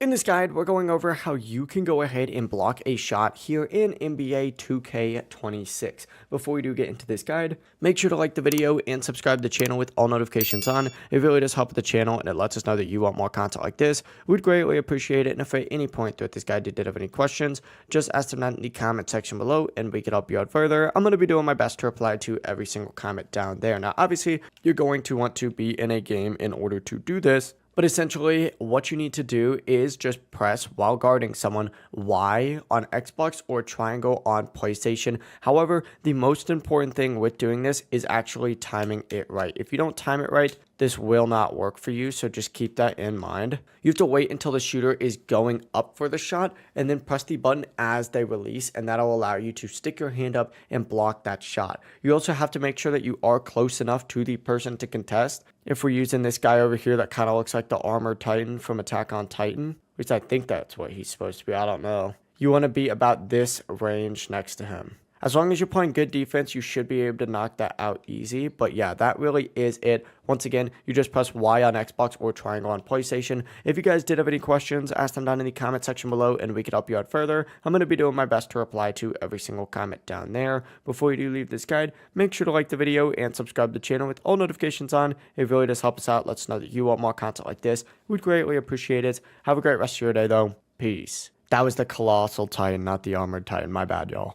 In this guide, we're going over how you can go ahead and block a shot here in NBA 2K26. Before we do get into this guide, make sure to like the video and subscribe to the channel with all notifications on. It really does help the channel and it lets us know that you want more content like this. We'd greatly appreciate it, and if at any point throughout this guide you did have any questions, just ask them down in the comment section below and we can help you out further. I'm going to be doing my best to reply to every single comment down there. Now, obviously, you're going to want to be in a game in order to do this. But essentially, what you need to do is just press while guarding someone Y on Xbox or triangle on PlayStation. However, the most important thing with doing this is actually timing it right. If you don't time it right, this will not work for you, so just keep that in mind. You have to wait until the shooter is going up for the shot and then press the button as they release, and that'll allow you to stick your hand up and block that shot. You also have to make sure that you are close enough to the person to contest. If we're using this guy over here that kind of looks like the Armored Titan from Attack on Titan, which I think that's what he's supposed to be, I don't know. You want to be about this range next to him. As long as you're playing good defense, you should be able to knock that out easy. But yeah, that really is it. Once again, you just press Y on Xbox or triangle on PlayStation. If you guys did have any questions, ask them down in the comment section below and we could help you out further. I'm going to be doing my best to reply to every single comment down there. Before you do leave this guide, make sure to like the video and subscribe to the channel with all notifications on. It really does help us out. Let us know that you want more content like this. We'd greatly appreciate it. Have a great rest of your day though. Peace. That was the Colossal Titan, not the Armored Titan. My bad, y'all.